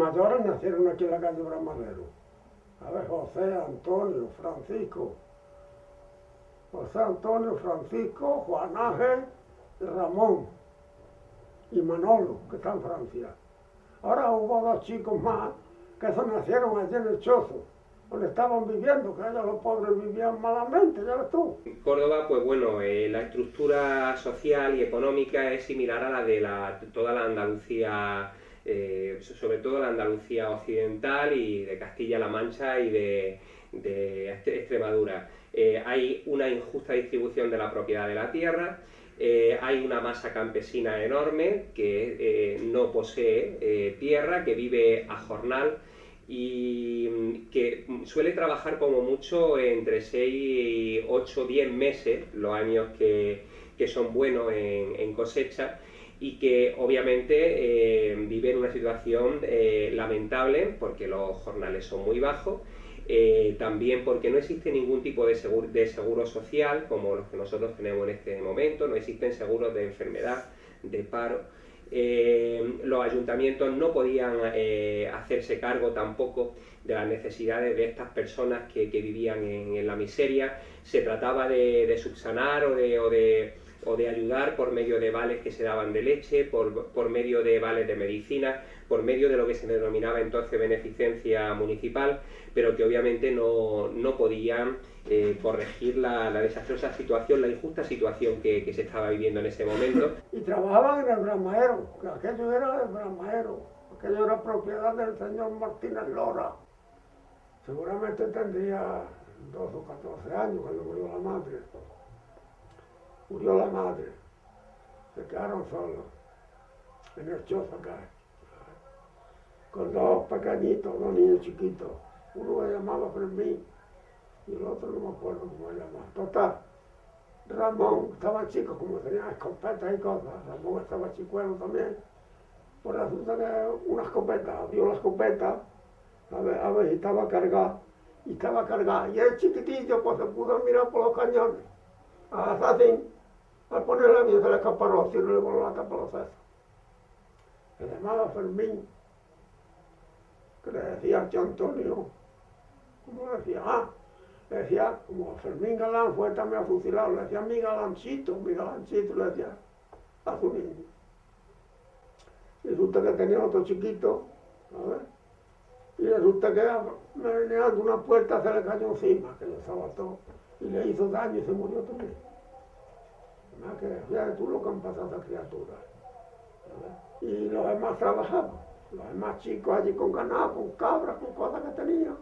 mayores nacieron aquí en la calle Bramadero. A ver, José Antonio Francisco, Juan Ángel, Ramón y Manolo, que está en Francia. Ahora hubo dos chicos más que se nacieron allí en el Chozo, donde estaban viviendo, que ellos los pobres vivían malamente, ya ves tú. En Córdoba, pues bueno, la estructura social y económica es similar a la de toda la Andalucía, sobre todo la Andalucía occidental y de Castilla-La Mancha y de Extremadura. Hay una injusta distribución de la propiedad de la tierra, hay una masa campesina enorme que no posee tierra, que vive a jornal y que suele trabajar como mucho entre 6, 8, 10 meses, los años que son buenos en cosecha, y que obviamente vive en una situación lamentable porque los jornales son muy bajos, también porque no existe ningún tipo de seguro social como los que nosotros tenemos en este momento, no existen seguros de enfermedad, de paro. Los ayuntamientos no podían hacerse cargo tampoco de las necesidades de estas personas que vivían en la miseria. Se trataba de subsanar o de ayudar por medio de vales que se daban de leche, por medio de vales de medicina, por medio de lo que se denominaba entonces beneficencia municipal, pero que obviamente no podían corregir la desastrosa situación, la injusta situación que se estaba viviendo en ese momento. Y trabajaban en el Bramadero, que aquello era el Bramadero, aquello era propiedad del señor Martínez Lora. Seguramente tendría 12 o 14 años cuando murió la madre. Murió la madre, se quedaron solos en el Chozo acá, con dos pequeñitos, dos niños chiquitos. Uno se llamaba Fermín y el otro no me acuerdo cómo se llamaba. Total, Ramón estaba chico, como tenía escopetas y cosas, Ramón estaba chicuelo también. Pues resulta que una escopeta, abrió la escopeta, a ver si estaba cargada, y el chiquitillo pues se pudo mirar por los cañones, así, al poner la mía se le escaparó, así no le voló la tapa a los sesos. Se llamaba Fermín, que le decía a tío Antonio, ¿cómo le decía? Le decía, como Fermín Galán fue también fusilado, le decía mi galancito, le decía a su niño. Y resulta que tenía otro chiquito, a ver, y resulta que meneando una puerta se le cayó encima, que le sabató, y le hizo daño y se murió también. Más que fíjate tú lo que han pasado a esa criatura. Y los demás trabajaban, los demás chicos allí con ganado, con cabras, con cosas que tenían.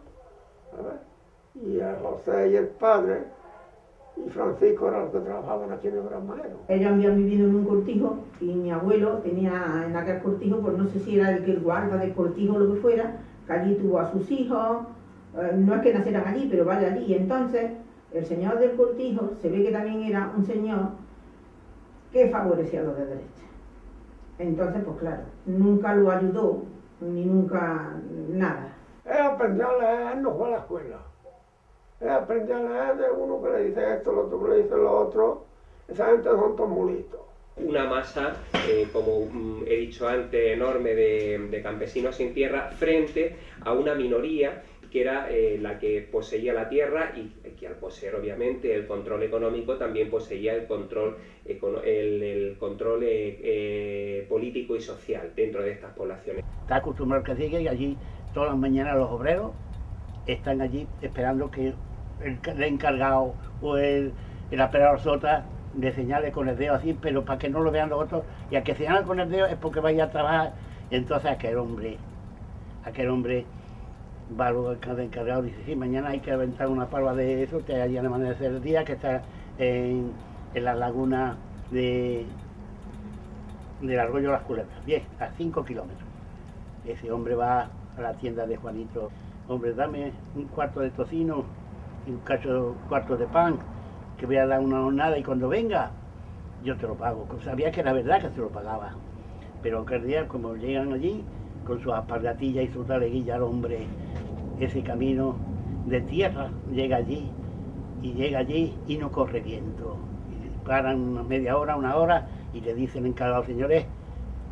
Y el José y el padre y Francisco eran los que trabajaban aquí en el Bramadero. Ellos habían vivido en un cortijo y mi abuelo tenía en aquel cortijo, pues no sé si era el guarda del cortijo o lo que fuera, que allí tuvo a sus hijos, no es que nacieran allí, pero vaya allí. Y entonces el señor del cortijo se ve que también era un señor que favorecía a los de derecha. Entonces, pues claro, nunca lo ayudó, ni nunca nada. Él aprendió a leer, él no fue a la escuela. Él aprendió a leer de uno que le dice esto, el otro que le dice lo otro. Esa gente son todos mulitos. Una masa, como he dicho antes, enorme de campesinos sin tierra frente a una minoría que era la que poseía la tierra y que al poseer obviamente el control económico también poseía el control, político y social dentro de estas poblaciones. Está acostumbrado que sigue y allí todas las mañanas los obreros están allí esperando que el encargado o el operador sota le señale con el dedo así, pero para que no lo vean los otros, y al que señalan con el dedo es porque vaya a trabajar. Entonces aquel hombre va luego al encargado y dice, sí, mañana hay que aventar una palma de eso, que allí al amanecer el día, que está en la laguna del Arroyo Las Culebras, bien, a 5 kilómetros. Ese hombre va a la tienda de Juanito, hombre, dame un cuarto de tocino y un cuarto de pan, que voy a dar una jornada y cuando venga yo te lo pago. Sabía que era verdad que se lo pagaba, pero aquel día como llegan allí con sus alpargatillas y su taleguilla, el hombre, ese camino de tierra, llega allí y no corre viento. Y paran una media hora, una hora y le dicen encargado, señores,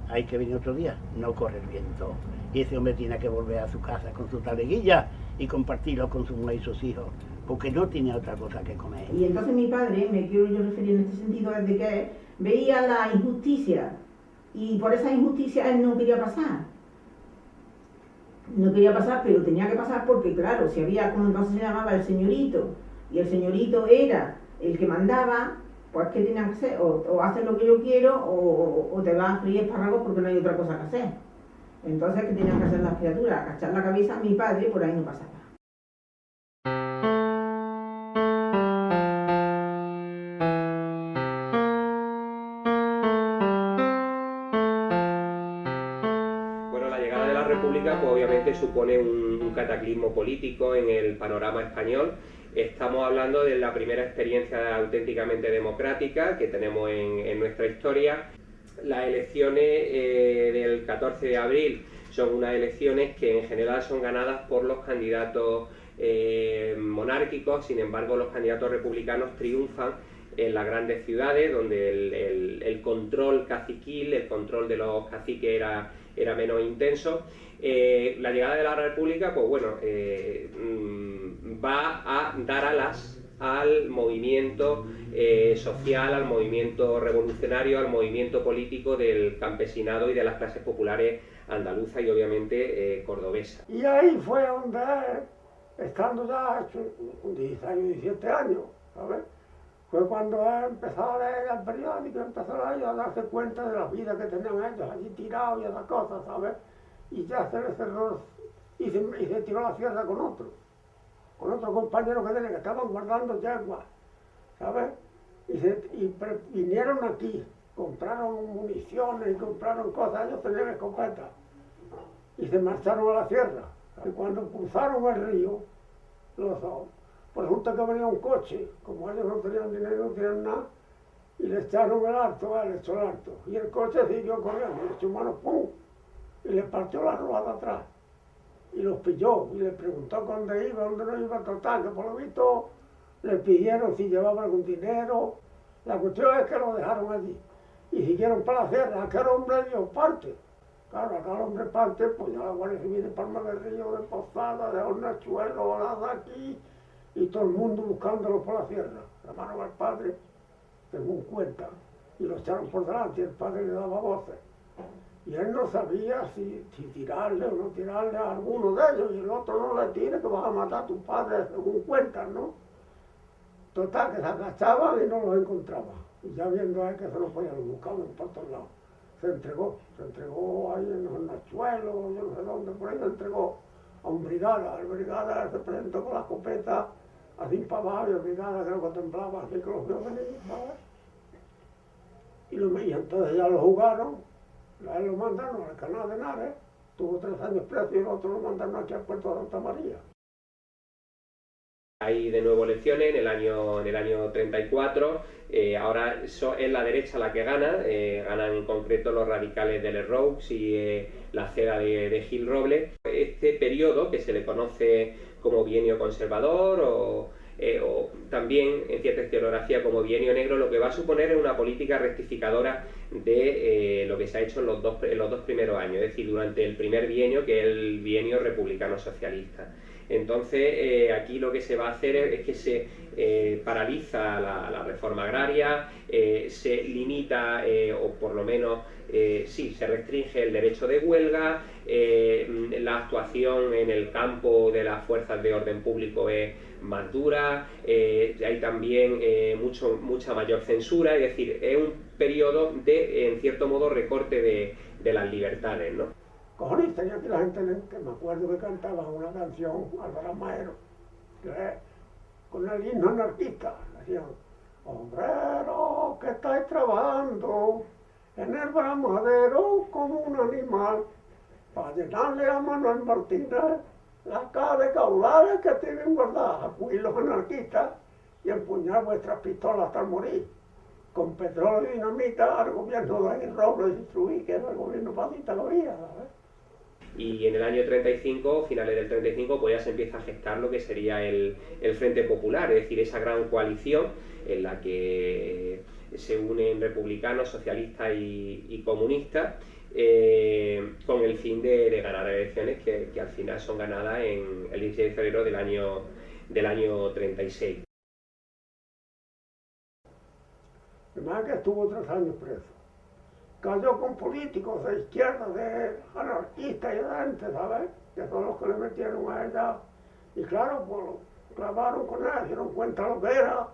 hay que venir otro día, no corre el viento. y ese hombre tiene que volver a su casa con su taleguilla y compartirlo con su mujer y sus hijos, porque no tiene otra cosa que comer. Y entonces mi padre, me quiero yo referir en este sentido, es de que veía la injusticia y por esa injusticia él no quería pasar. No quería pasar, pero tenía que pasar porque, claro, si había, como entonces se llamaba, el señorito, y el señorito era el que mandaba, pues ¿qué tenían que hacer? O haces lo que yo quiero o te vas a freír espárragos porque no hay otra cosa que hacer. Entonces, ¿qué tenían que hacer las criaturas? Agachar la cabeza, mi padre por ahí no pasaba. Bueno, la llegada de la República pues obviamente supone un cataclismo político en el panorama español. Estamos hablando de la primera experiencia auténticamente democrática que tenemos en nuestra historia. Las elecciones del 14 de abril son unas elecciones que en general son ganadas por los candidatos monárquicos, sin embargo los candidatos republicanos triunfan en las grandes ciudades donde el control caciquil, el control de los caciques era menos intenso. La llegada de la República, pues bueno, va a dar alas al movimiento social, al movimiento revolucionario, al movimiento político del campesinado y de las clases populares andaluzas y obviamente cordobesas. Y ahí fue donde, estando ya 16, 17 años, ¿sabes? Fue cuando él empezó a leer el periódico, empezó a darse cuenta de la vida que tenían ellos allí tirados y esas cosas, ¿sabes? Y ya se le cerró y se tiró a la sierra con otro compañero que tenía, que estaban guardando yeguas, ¿sabes? Y vinieron aquí, compraron municiones y compraron cosas, ellos tenían escopetas, y se marcharon a la sierra. Y cuando cruzaron el río, los dos, pues resulta que venía un coche, como ellos no tenían dinero, no tenían nada, y le echaron el alto, él echó el alto, y el coche siguió corriendo, le echó mano, ¡pum!, y le partió la rueda de atrás, y los pilló, y le preguntó dónde iba, dónde no iba, total, que por lo visto le pidieron si llevaba algún dinero. La cuestión es que lo dejaron allí, y siguieron para la sierra. Aquel hombre dio parte. Claro, aquel hombre parte, pues ya la Guardia Civil de Palma del Río, de Posada, de Hornachuelo, de aquí, y todo el mundo buscándolo por la sierra. Llamaron al padre, según cuenta, y lo echaron por delante, y el padre le daba voces. Y él no sabía si tirarle o no tirarle a alguno de ellos, y el otro no le tire, que vas a matar a tu padre, según cuentan, ¿no? Total, que se agachaban y no los encontraban. Y ya viendo a él que se lo podían buscar por todos lados, se entregó ahí en los Nachuelos, yo no sé dónde, por ahí se entregó a un brigada. El brigada se presentó con la escopeta así para abajo, y el brigada que lo contemplaba así, que los vio venir, ¿sabes? Y entonces ya lo jugaron. A él lo mandaron al Canal de Henares, tuvo 3 años preso, y el otro lo mandaron aquí al puerto de Santa María. Hay de nuevo elecciones en el año 34, ahora es la derecha la que gana, ganan en concreto los radicales de Les Roux y la CEDA de Gil Robles. Este periodo, que se le conoce como bienio conservador o también en cierta historiografía como bienio negro, lo que va a suponer es una política rectificadora de lo que se ha hecho en los dos primeros años, es decir, durante el primer bienio, que es el bienio republicano-socialista. Entonces, aquí lo que se va a hacer es que se paraliza la reforma agraria, se limita, o por lo menos, sí, se restringe el derecho de huelga, la actuación en el campo de las fuerzas de orden público es más dura, hay también mucha mayor censura, es decir, es un periodo de, en cierto modo, recorte de las libertades, ¿no? Cojones, tenía aquí la gente que me acuerdo que cantaba una canción, Álvaro Maero, con el himno anarquista. Decían: obrero que estáis trabajando en el bramadero como un animal, para llenarle a Manuel Martínez la cara de caudales que tienen guardadas. Acudid los anarquistas y empuñar vuestras pistolas hasta morir. Con petróleo y dinamita al gobierno de Robles instruí, que era el gobierno fascista que había, ¿sabes? Y en el año 35, finales del 35, pues ya se empieza a gestar lo que sería el Frente Popular, es decir, esa gran coalición en la que se unen republicanos, socialistas y comunistas, con el fin de ganar elecciones que al final son ganadas en el 16 de febrero del año 36. Además que estuvo 3 años preso. Cayó con políticos de izquierda, de anarquistas y de gente, ¿sabes? Que son los que le metieron a ella. Y claro, pues lo clavaron con él, dieron cuenta lo que era.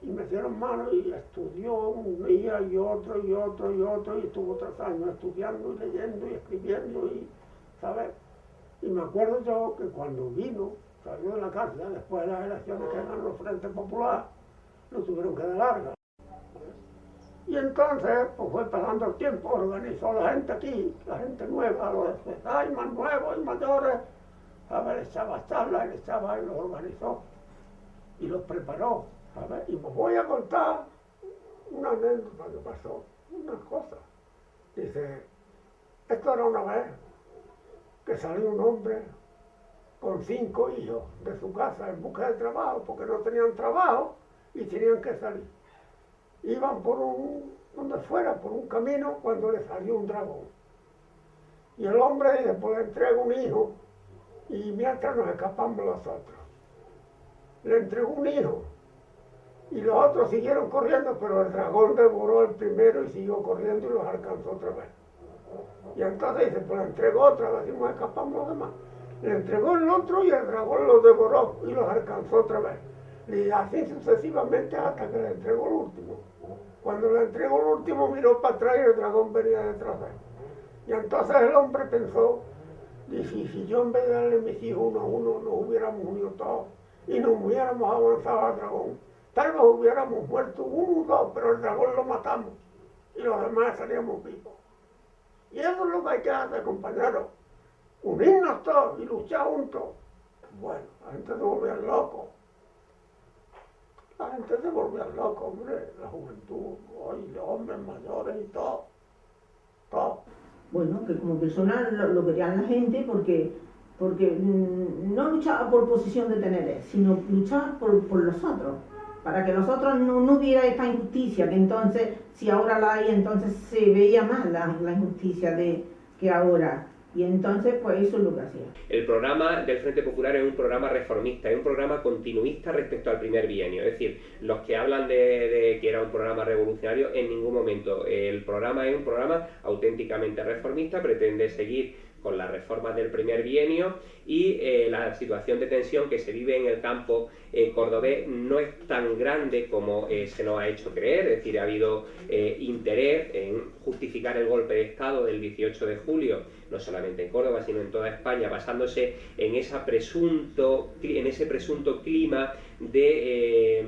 Y metieron mano y estudió un día y otro y otro y otro. Y estuvo 3 años estudiando y leyendo y escribiendo, y, ¿sabes? Y me acuerdo yo que cuando vino, salió de la cárcel, después de las elecciones que ganó el Frente Popular, lo tuvieron que dar larga. Y entonces, pues fue pasando el tiempo, organizó la gente aquí, la gente nueva, los hay más nuevos y mayores, ¿sabes? Le echaba charlas, le echaba y los organizó y los preparó, ¿sabes? Y os voy a contar una anécdota que pasó, una cosa. Dice, esto era una vez que salió un hombre con 5 hijos de su casa en busca de trabajo, porque no tenían trabajo y tenían que salir. Iban por donde fuera, por un camino, cuando le salió un dragón. Y el hombre dice, pues le entrego un hijo, y mientras nos escapamos los otros. Le entregó un hijo, y los otros siguieron corriendo, pero el dragón devoró el primero y siguió corriendo y los alcanzó otra vez. Y entonces dice, pues le entregó otra vez, y nos escapamos los demás. Le entregó el otro y el dragón los devoró y los alcanzó otra vez. Y así sucesivamente hasta que le entregó el último. Cuando le entregó el último miró para atrás y el dragón venía detrás de él. Y entonces el hombre pensó, dice, si yo en vez de darle a mis hijos uno a uno, nos hubiéramos unido todos y nos hubiéramos avanzado al dragón, tal vez hubiéramos muerto uno o dos, pero el dragón lo matamos y los demás salíamos vivos. Y eso es lo que hay que hacer, compañeros, unirnos todos y luchar juntos. Bueno, la gente se volvía loco. La gente se volvía loco, hombre, la juventud, hoy los hombres mayores y todo. Bueno, que como persona lo querían la gente porque no luchaba por posición de tener, sino luchaba por los otros, para que los otros no hubiera esta injusticia, que entonces, si ahora la hay, entonces se veía más la injusticia que ahora. Y entonces, pues eso es lo que hacía. El programa del Frente Popular es un programa reformista, es un programa continuista respecto al primer bienio. Es decir, los que hablan de que era un programa revolucionario, en ningún momento. El programa es un programa auténticamente reformista, pretende seguir con las reformas del primer bienio y la situación de tensión que se vive en el campo cordobés no es tan grande como se nos ha hecho creer. Es decir, ha habido interés en justificar el golpe de Estado del 18 de julio, no solamente en Córdoba, sino en toda España, basándose en ese presunto clima de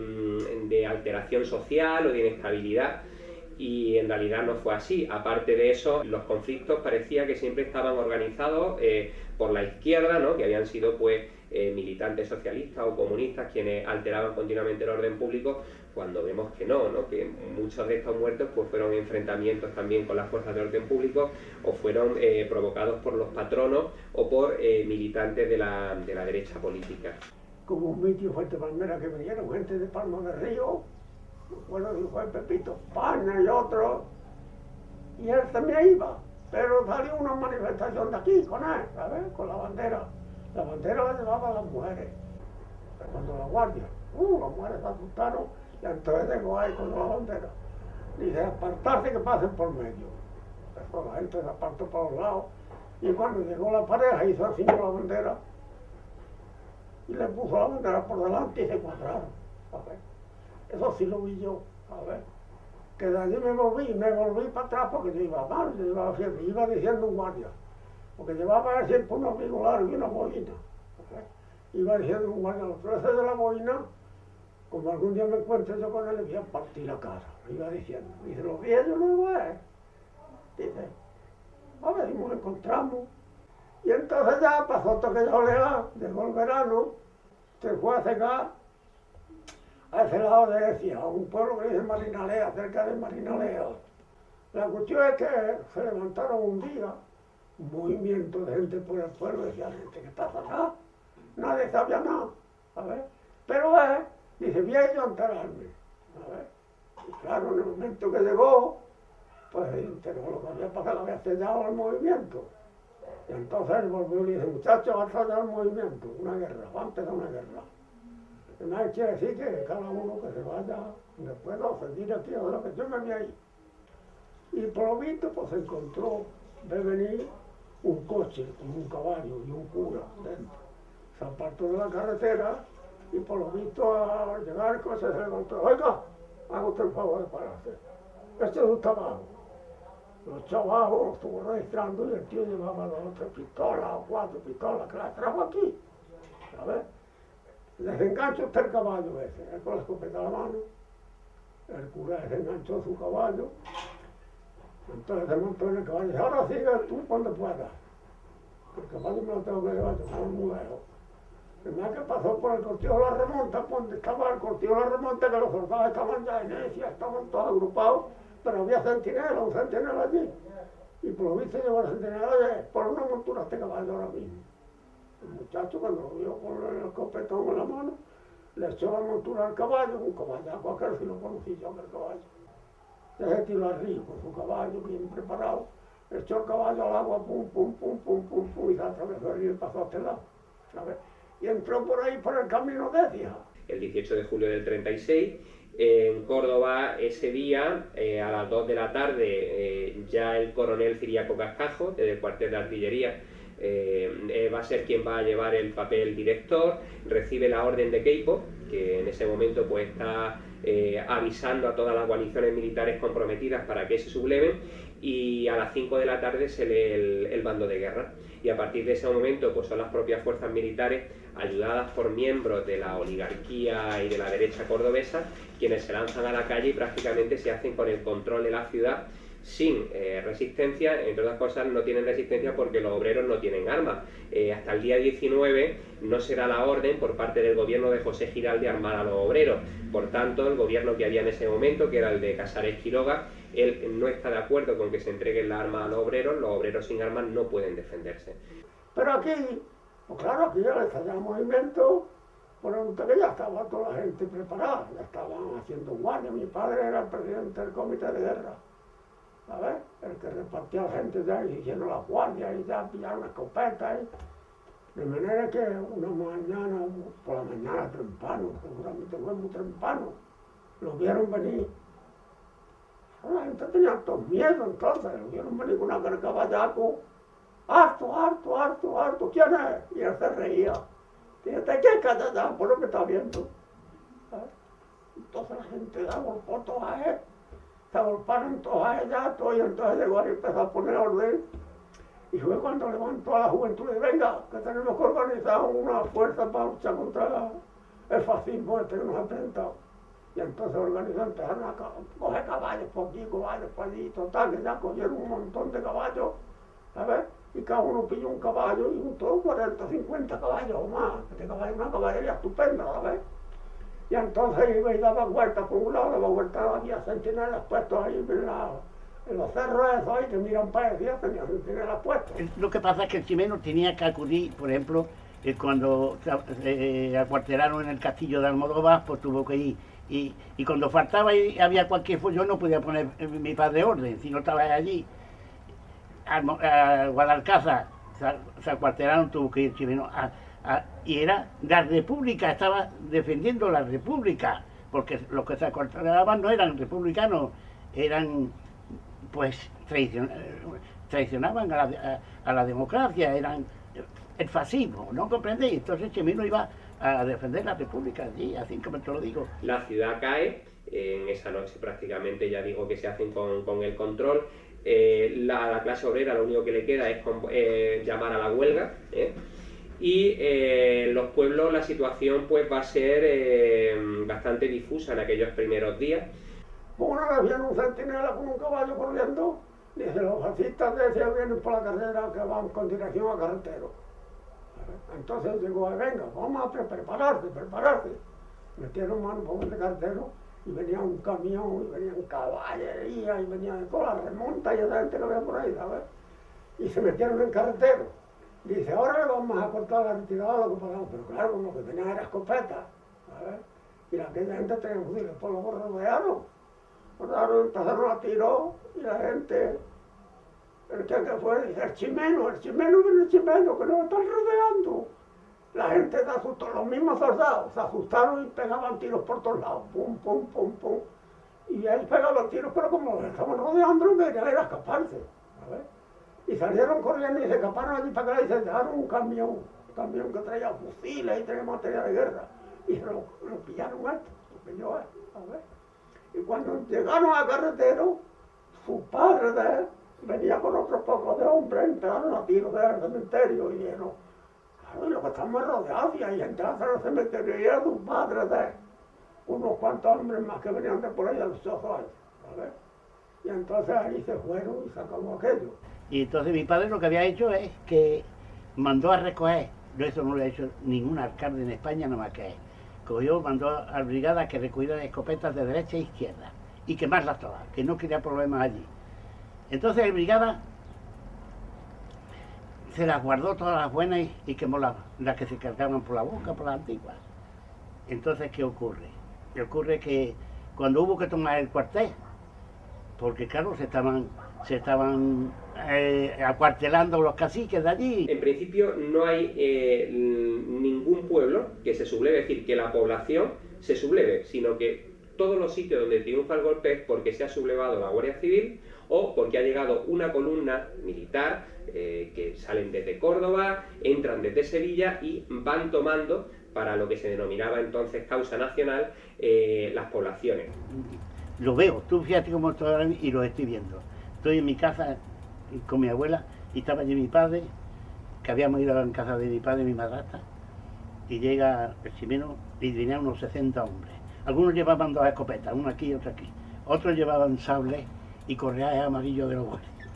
alteración social o de inestabilidad. Y en realidad no fue así. Aparte de eso, los conflictos parecía que siempre estaban organizados por la izquierda, ¿no? Que habían sido pues militantes socialistas o comunistas quienes alteraban continuamente el orden público, cuando vemos que no, que muchos de estos muertos pues fueron enfrentamientos también con las fuerzas de orden público o fueron provocados por los patronos o por militantes de la derecha política. Como un mitio fuerte palmera que vinieron gente de Palma de Río, bueno, dijo el Pepito España y otro, y él también iba, pero salió una manifestación de aquí con él, ¿sabes? Con la bandera. La bandera la llevaban las mujeres. Cuando la guardia, las mujeres se asustaron y entonces llegó ahí con la bandera. Dice, apartarse que pasen por medio. Eso, la gente se apartó para los lados. Y cuando llegó la pareja hizo así con la bandera y le puso la bandera por delante y se cuadraron, ¿sabes? Eso sí lo vi yo, ¿sabes? Que de allí me volví para atrás porque yo iba mal, yo iba diciendo un guardia, porque llevaba siempre un abrigo largo y una boina, ¿sabes? Iba diciendo un guardia, los 13 de la boina, como algún día me encuentro yo con él, le voy a partir la cara, iba diciendo. Dice, los viejos no lo es. Dice, a ver, y nos encontramos. Y entonces ya pasó todo aquella oleada, llegó el verano, se fue a cegar a ese lado de Ecija, a un pueblo que dice Marinalea, cerca de Marinalea. La cuestión es que se levantaron un día un movimiento de gente por el pueblo, decía gente, ¿qué pasa acá? Nadie sabía nada, ¿sabes? Pero dice, voy a yo a enterarme, ¿sabes? Y claro, en el momento que llegó, pues se enteró lo que había pasado, había sellado el movimiento. Y entonces él volvió y le dice, muchachos, va a sellar el movimiento, una guerra, va a empezar una guerra. Y nadie quiere decir que cada uno que se vaya, después no, seguir aquí, ahora que yo me voy ahí. Y por lo visto, pues se encontró de venir un coche con un caballo y un cura dentro. Se apartó de la carretera y por lo visto al llegar el coche se encontró, oiga, haga usted el favor de pararse. Este es un trabajo. Lo echó abajo, lo estuvo registrando y el tío llevaba 2 o 3 pistolas o 4 pistolas que las trajo aquí. ¿Sabes? Desengancha usted el caballo ese, él con la escopeta a la mano. El cura desenganchó su caballo. Entonces se montó en el caballo y dice, ahora sigue tú cuando puedas. El caballo me lo tengo que llevar, yo soy muy lejos. Primero que pasó por el cortijo de la remonta, donde estaba el cortijo de la remonta, que los soldados estaban ya en inercia, estaban todos agrupados, pero había centinela, un centinela allí. Y por lo visto llevó el centinela por una montura este caballo ahora mismo. El muchacho cuando lo vio con el escopetón en la mano, le echó la montura al caballo, un caballaco aquel, si lo conocí yo, el caballo. Se tiró al río con su caballo bien preparado, echó el caballo al agua, pum, pum, pum, pum, pum, pum, y se atravesó el río y pasó a este lado, ¿sabes? Y entró por ahí por el camino de Écija. El 18 de julio del 36, en Córdoba, ese día, a las 2 de la tarde, ya el coronel Ciriaco Cascajo, desde el cuartel de artillería, va a ser quien va a llevar el papel director, recibe la orden de Queipo, que en ese momento pues está avisando a todas las guarniciones militares comprometidas para que se subleven, y a las 5 de la tarde se lee el bando de guerra. Y a partir de ese momento pues son las propias fuerzas militares, ayudadas por miembros de la oligarquía y de la derecha cordobesa, quienes se lanzan a la calle y prácticamente se hacen con el control de la ciudad sin resistencia. Entre otras cosas, no tienen resistencia porque los obreros no tienen armas. Hasta el día 19 no será la orden por parte del gobierno de José Giralde armar a los obreros. Por tanto, el gobierno que había en ese momento, que era el de Casares Quiroga, él no está de acuerdo con que se entreguen las armas a los obreros sin armas no pueden defenderse. Pero aquí, pues claro, aquí ya estalló el movimiento, por que ya estaba toda la gente preparada, ya estaban haciendo guardia. Mi padre era el presidente del comité de guerra, ¿sabes? El que repartía gente ya y hicieron las guardias y ya pillaron escopetas. De manera que una mañana, por la mañana temprano, seguramente fue muy temprano, lo vieron venir. La gente tenía todos miedo entonces, lo vieron venir con una cara de caballaco. Harto, harto, harto, harto, ¿quién es? Y él se reía. Fíjate que callado por lo que está viendo. ¿Sabes? Entonces la gente se agolpó todas a él. Se agolparon todas a ella, y entonces llegó y empezó a poner orden. Y fue cuando levantó a la juventud y venga, que tenemos que organizar una fuerza para luchar contra el fascismo este que nos ha presentado. Y entonces organizó, empezaron a coger caballos por aquí, caballos por allí, total, que ya cogieron un montón de caballos, ¿sabes? Y cada uno pilló un caballo y juntó 40, 50 caballos o más. Este caballo es una caballería estupenda, ¿sabes? Y entonces iba y daba vueltas por un lado, daba vueltas, había centinelas puestos ahí en los cerros esos ahí que miran para allá, tenía centinelas puestos. Lo que pasa es que el chimeno tenía que acudir, por ejemplo, cuando acuartelaron en el castillo de Almodóvar, pues tuvo que ir. Y cuando faltaba y había cualquier yo no podía poner mi padre orden, si no estaba allí. A Guadalcázar se acuartelaron, tuvo que ir chileno. Y era la República, estaba defendiendo la República, porque los que se acuartelaban no eran republicanos, eran, pues, traicionaban a la democracia, eran el fascismo, ¿no comprendéis? Entonces Chimeno iba a defender la República allí, así como te lo digo. La ciudad cae, en esa noche prácticamente ya digo que se hacen con el control. La clase obrera lo único que le queda es llamar a la huelga, y los pueblos la situación pues va a ser bastante difusa en aquellos primeros días. Una vez viene un centinela con un caballo corriendo, dice, los fascistas de ese vienen por la carrera que van con dirección a Carretero. Entonces llegó, venga, vamos a prepararse. Metieron mano por el cartero y venía un camión, y venían caballería, y venían todas las remontas y esa gente que había por ahí, ¿sabes? Y se metieron en Carretero. Dice, ahora le vamos a cortar la retirada, lo que pasamos. Pero claro, como que tenían era escopeta, ¿sabes? Y aquella gente tenía fusiles, por lo rodearon. Empezaron a tirar y la gente, el que fue, dice, el chimeno, viene el chimeno, que nos están rodeando. La gente se asustó, los mismos soldados se asustaron y pegaban tiros por todos lados, pum, pum, pum, pum. Y él pegaba tiros, pero como estaban rodeando, lo que querían era escaparse. Y salieron corriendo y se escaparon allí para acá y se dejaron un camión que traía fusiles y traía material de guerra. Y lo pillaron esto, lo pilló él. Y cuando llegaron a carretero, su padre de él venía con otros pocos de hombres, entraron a tiros del cementerio y dijeron, claro, y lo que estamos rodeados, y ahí entraron al cementerio y era su padre de él. Unos cuantos hombres más que venían de por ahí a los 8 años, ¿sabes? Y entonces ahí se fueron y se acabó aquello. Y entonces mi padre lo que había hecho es que mandó a recoger, eso no lo ha hecho ningún alcalde en España, nada más que él. Cogió, mandó a brigada que recogieran escopetas de derecha e izquierda y quemarlas todas, que no quería problemas allí. Entonces la brigada se las guardó todas las buenas y quemó las que se cargaban por la boca, por las antiguas. Entonces, ¿qué ocurre? Ocurre que cuando hubo que tomar el cuartel, porque claro, se estaban acuartelando los caciques de allí. En principio no hay ningún pueblo que se subleve, es decir, que la población se subleve, sino que todos los sitios donde triunfa el golpe es porque se ha sublevado la Guardia Civil o porque ha llegado una columna militar que salen desde Córdoba, entran desde Sevilla y van tomando, para lo que se denominaba entonces causa nacional, las poblaciones. Lo veo, tú fíjate cómo estoy ahora y lo estoy viendo. Estoy en mi casa con mi abuela y estaba allí mi padre, que habíamos ido a la casa de mi padre y mi madrastra, y llega el chimeno y venían unos 60 hombres. Algunos llevaban 2 escopetas, una aquí y otra aquí. Otros llevaban sables y correajes amarillos de los guardias.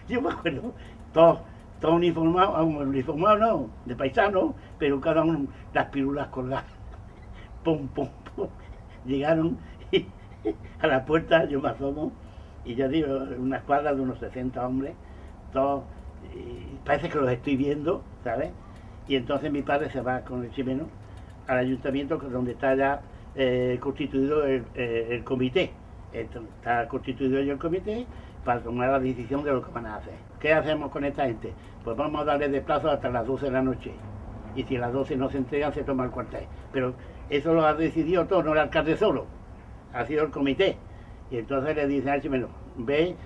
Yo me acuerdo, todos uniformados no, de paisanos, pero cada uno las pirulas colgadas. Pum, pum, pum. Llegaron y a la puerta, yo me asomo, y yo digo, una escuadra de unos 60 hombres, todos, parece que los estoy viendo, ¿sabes? Y entonces mi padre se va con el chimeno al ayuntamiento, donde está ya constituido el comité. Está constituido ya el comité para tomar la decisión de lo que van a hacer. ¿Qué hacemos con esta gente? Pues vamos a darle de plazo hasta las 12 de la noche. Y si a las 12 no se entregan, se toma el cuartel. Pero eso lo ha decidido todo, no el alcalde solo. Ha sido el comité. Y entonces le dice al chimeno, ve,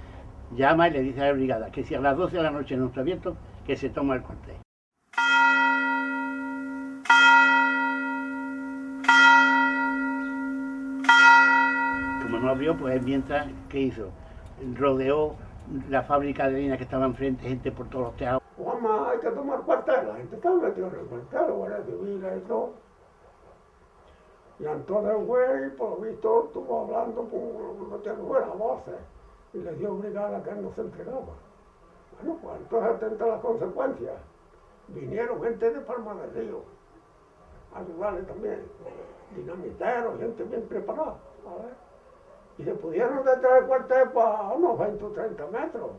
llama y le dice a la brigada que si a las 12 de la noche no está abierto, que se toma el cuartel. Como no abrió, pues mientras, ¿qué hizo? Rodeó la fábrica de harina que estaba enfrente, gente por todos los tejados. Mamá, hay que tomar cuartel, la gente estaba metida en el cuartel, Guardia Civil y todo. Y entonces el güey, por lo visto, estuvo hablando con lo que fuera voces y le dio brigada que él no se entregaba. Bueno, pues entonces atenta a las consecuencias. Vinieron gente de Palma del Río a ayudarle también, dinamiteros, gente bien preparada, ¿sabes? Y se pudieron detrás del cuartel para unos 20 o 30 metros,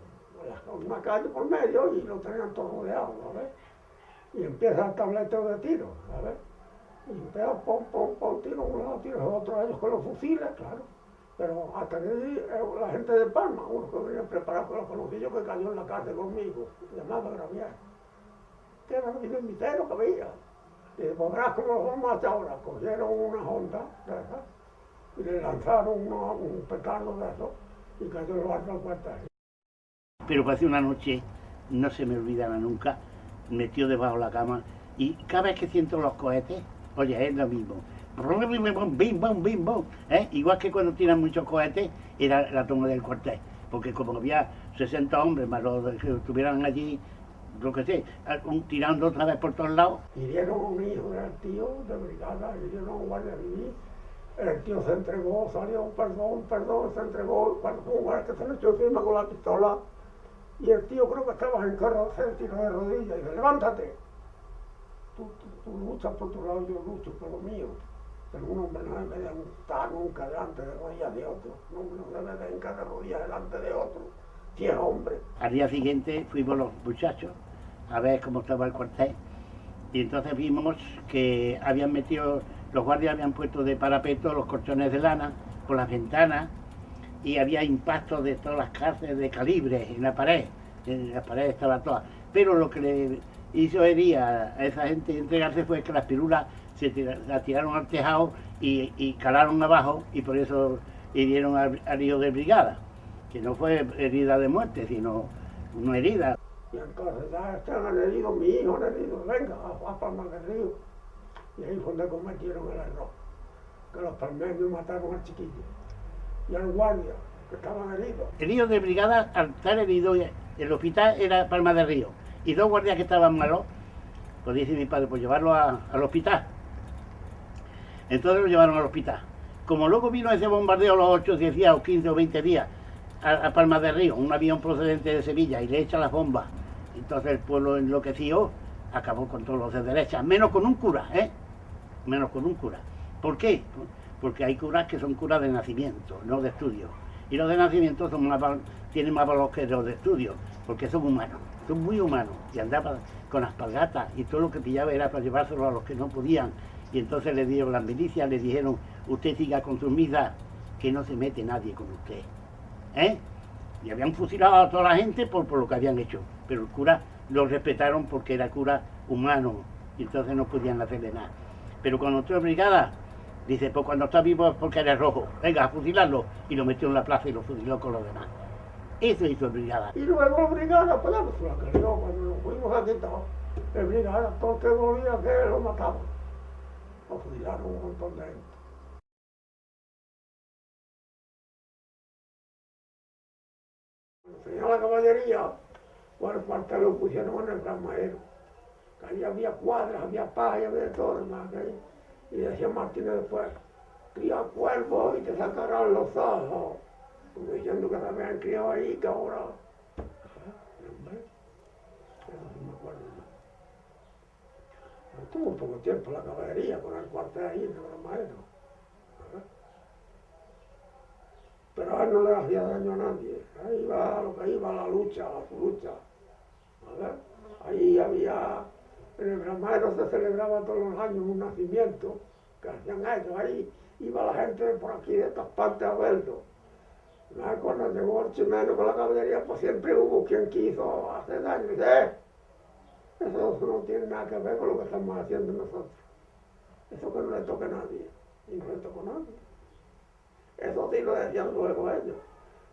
una calle por medio, y lo tenían todo rodeado, ¿sabes? Y empieza el tableteo de tiros, ¿sabes? Y empieza pom, tiro un lado, tiro otro, ellos con los fusiles, claro. Pero hasta que la gente de Palma, uno que venía preparado con los conocidos que cayó en la cárcel conmigo, llamado Gravier, que era el dinamitero que había. Y pues verás cómo lo vamos a hacer ahora. Cogieron una Honda de esas y le lanzaron un petardo de eso y cayó el barco al cuartel. Pero pasé una noche, no se me olvidará nunca, metido debajo de la cama y cada vez que siento los cohetes, oye, es lo mismo. Bim, bom, bim, bom. Igual que cuando tiran muchos cohetes, era la toma del cuartel. Porque como había 60 hombres más los que estuvieran allí, lo que sé, tirando otra vez por todos lados. Hirieron a un hijo del tío de brigada, hirieron a un guardia civil. El tío se entregó, salió, perdón, se entregó. Cuando fue un guardia que se le echó encima con la pistola. Y el tío creo que estaba en carro, se tiró de rodillas y dice, levántate. Tú luchas por tu lado, yo lucho por lo mío. Pero un hombre no debe de estar nunca delante de rodillas de otro. Un hombre no debe de hincar de rodillas delante de otro. Si es hombre. Al día siguiente fuimos los muchachos a ver cómo estaba el cuartel. Y entonces vimos que habían metido, los guardias habían puesto de parapeto los colchones de lana por las ventanas y había impactos de todas las cárceles de calibre en la pared estaba toda. Pero lo que le hizo herir a esa gente entregarse fue que las pirulas la tiraron al tejado y calaron abajo, y por eso hirieron al hijo de brigada, que no fue herida de muerte, sino una herida. Y entonces ya estaban heridos, mi hijo herido, venga, a Palmas del Río. Y ahí fue donde cometieron el error, que los palmeños mataron al chiquillo y al guardia, que estaban heridos. El hijo de brigada, al estar herido, el hospital era Palmas del Río, y dos guardias que estaban malos, pues dice mi padre, pues llevarlo al hospital. Entonces lo llevaron al hospital. Como luego vino ese bombardeo a los 8, 10 días, o 15 o 20 días, a Palmas del Río, un avión procedente de Sevilla, y le echa las bombas, entonces el pueblo enloqueció, acabó con todos los de derecha, menos con un cura, menos con un cura. ¿Por qué? Porque hay curas que son curas de nacimiento, no de estudio. Y los de nacimiento tienen más valor que los de estudio, porque son humanos, son muy humanos. Y andaban con alpargatas, y todo lo que pillaba era para llevárselo a los que no podían. Y entonces le dieron las milicias, le dijeron, usted siga con sus misas, que no se mete nadie con usted. Y habían fusilado a toda la gente por lo que habían hecho. Pero el cura lo respetaron porque era cura humano, y entonces no podían hacerle nada. Pero cuando entró en brigada, dice, pues cuando está vivo es porque eres rojo, venga a fusilarlo, y lo metió en la plaza y lo fusiló con los demás. Eso hizo el brigada. Y luego el brigada, pues la creyó, cuando nos fuimos a quitar, el brigada, todo el que volvía que lo mataban. Lo fusilaron un montón de gente. Cuando se llegó la caballería, pues el cuartel lo pusieron en el Gran Maero. Que ahí había cuadras, había paz, había de todo demás. Y decía Martínez después, cría cuervos y te sacarán los ojos. Como diciendo que se habían criado ahí, que ahora... Eso sí me acuerdo. Estuvo poco tiempo la caballería con el cuartel ahí en el Gran Maero. Pero a él no le hacía daño a nadie. Ahí iba lo que iba, a su lucha. Ahí había... En el Gran Maero se celebraba todos los años un nacimiento que hacían ellos. Ahí iba la gente por aquí, de estas partes, a verlo. Cuando llegó el Chimeno con la caballería, pues siempre hubo quien quiso hacer daño. Y dice, eso no tiene nada que ver con lo que estamos haciendo nosotros. Eso que no le toque a nadie. Y no le tocó a nadie. Eso sí lo decían luego ellos.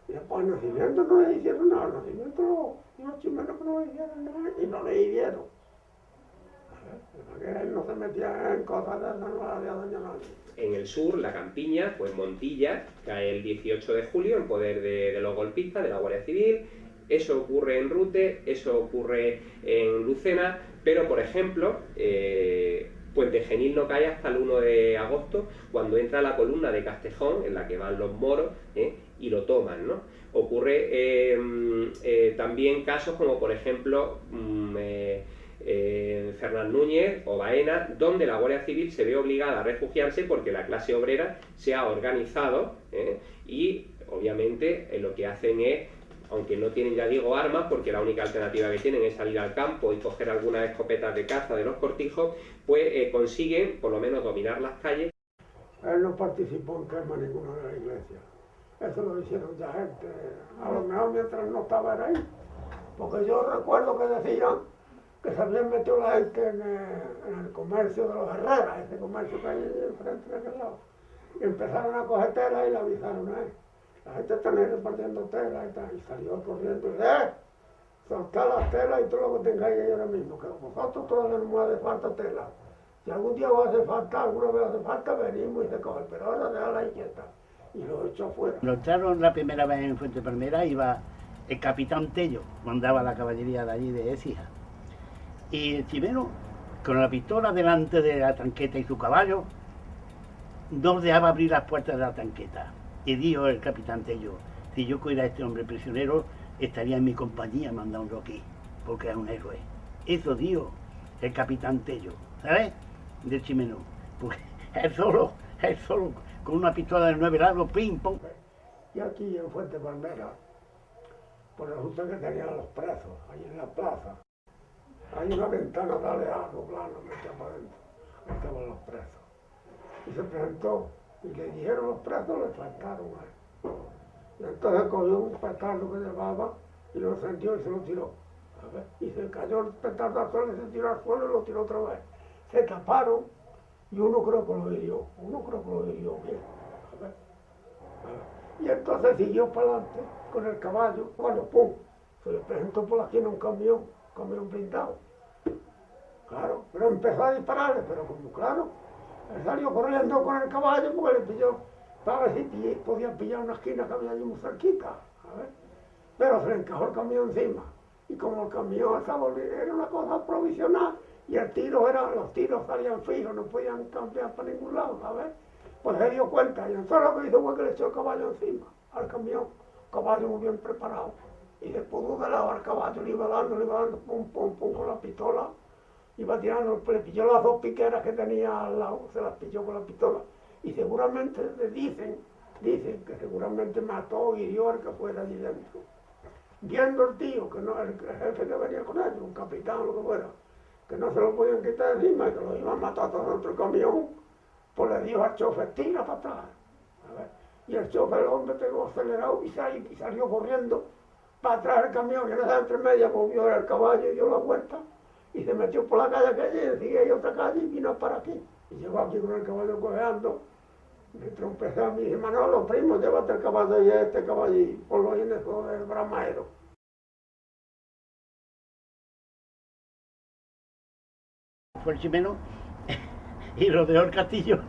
Y después al nacimiento no le hicieron nada. Al nacimiento los chimenos que no le hicieron nada y no le hirieron. Porque él no se metía en cosas de esas, no le hacía daño a nadie. En el sur, la campiña, pues Montilla, cae el 18 de julio en poder de los golpistas, de la Guardia Civil. Eso ocurre en Rute, eso ocurre en Lucena, pero por ejemplo, Puente Genil no cae hasta el 1 de agosto, cuando entra la columna de Castejón, en la que van los moros, y lo toman, ¿no? Ocurre también casos como, por ejemplo, Fernán Núñez o Baena, donde la Guardia Civil se ve obligada a refugiarse porque la clase obrera se ha organizado y obviamente lo que hacen es, aunque no tienen, ya digo, armas, porque la única alternativa que tienen es salir al campo y coger algunas escopetas de caza de los cortijos, pues consiguen por lo menos dominar las calles. Él no participó en quema ninguna de la iglesia. Eso lo hicieron ya gente, a lo mejor mientras no estaba ahí. Porque yo recuerdo que decían que se habían metido la gente en el comercio de los Herreras, ese comercio que hay enfrente de aquel lado. Y empezaron a coger tela y le avisaron a él. La gente está ahí repartiendo tela y tal. Y salió corriendo y dice, soltad las telas y todo lo que tengáis ahí ahora mismo, que vosotros todavía no hace falta tela. Si algún día os hace falta, alguna vez hace falta, venimos y se coge, pero ahora déjala ahí quieta. Y lo echó fuera. Lo entraron la primera vez en Fuente Palmera, iba el capitán Tello, mandaba la caballería de allí de Écija. Y el chimeno, con la pistola delante de la tanqueta y su caballo, no dejaba abrir las puertas de la tanqueta. Y dijo el capitán Tello, si yo cuidara a este hombre prisionero, estaría en mi compañía mandando aquí, porque es un héroe. Eso dijo el capitán Tello, ¿sabes? Del chimeno. Porque él solo, con una pistola de 9 lados, pim, pum. Y aquí en Fuente Palmera, pues resulta que tenían a los presos, ahí en la plaza. Hay una ventana de algo plano, metida para adentro. Ahí estaban los presos. Y se presentó, y le dijeron los presos, le faltaron a él. Y entonces cogió un petardo que llevaba y lo encendió y se lo tiró. A ver, y se cayó el petardo al suelo y se tiró al suelo y lo tiró otra vez. Se taparon y uno creo que lo hirió bien. A ver. Y entonces siguió para adelante con el caballo, cuando pum, se le presentó por la esquina un camión blindado. Claro, pero empezó a dispararle, pero como claro, él salió corriendo con el caballo porque le pilló, para ver si podía pillar una esquina que había allí muy cerquita, a ver. Pero se le encajó el camión encima. Y como el camión estaba, era una cosa provisional, y los tiros salían fijos, no podían cambiar para ningún lado, ¿sabes? Pues se dio cuenta, y entonces lo que hizo fue que le echó el caballo encima, al camión, caballo muy bien preparado. Y se puso de lado al caballo, le iba dando, pum, pum, pum, con la pistola. Iba tirando, le pilló las dos piqueras que tenía al lado, se las pilló con la pistola. Y seguramente le dicen que seguramente mató y hirió al que fuera allí dentro. Viendo el tío, que no, el jefe que venía con ellos, un capitán o lo que fuera, que no se lo podían quitar encima y que lo iban a matar todo dentro del camión, pues le dijo al chofer, tira para atrás. A ver. Y el chofer, el hombre, pegó acelerado y salió corriendo para atrás del camión, y en esa entremedia volvió el caballo y dio la vuelta y se metió por la calle aquella, y sigue otra calle y vino para aquí. Y llegó aquí con el caballo cojeando, me trompecé a mí y dije, Manolo, primo, llévate el caballo y este caballo y ponlo ahí en eso del bramaero. Fue el chimeno y rodeó el castillo.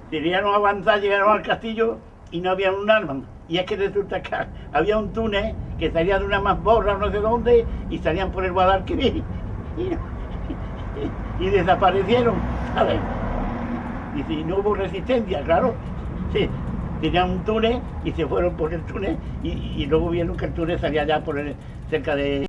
Queríamos avanzar, llegaron al castillo y no había un arma. Y es que resulta que había un túnel que salía de una mazmorra no sé dónde y salían por el Guadalquivir y desaparecieron, ¿sabes? Y si no hubo resistencia, claro, sí, tenían un túnel y se fueron por el túnel y luego vieron que el túnel salía ya cerca de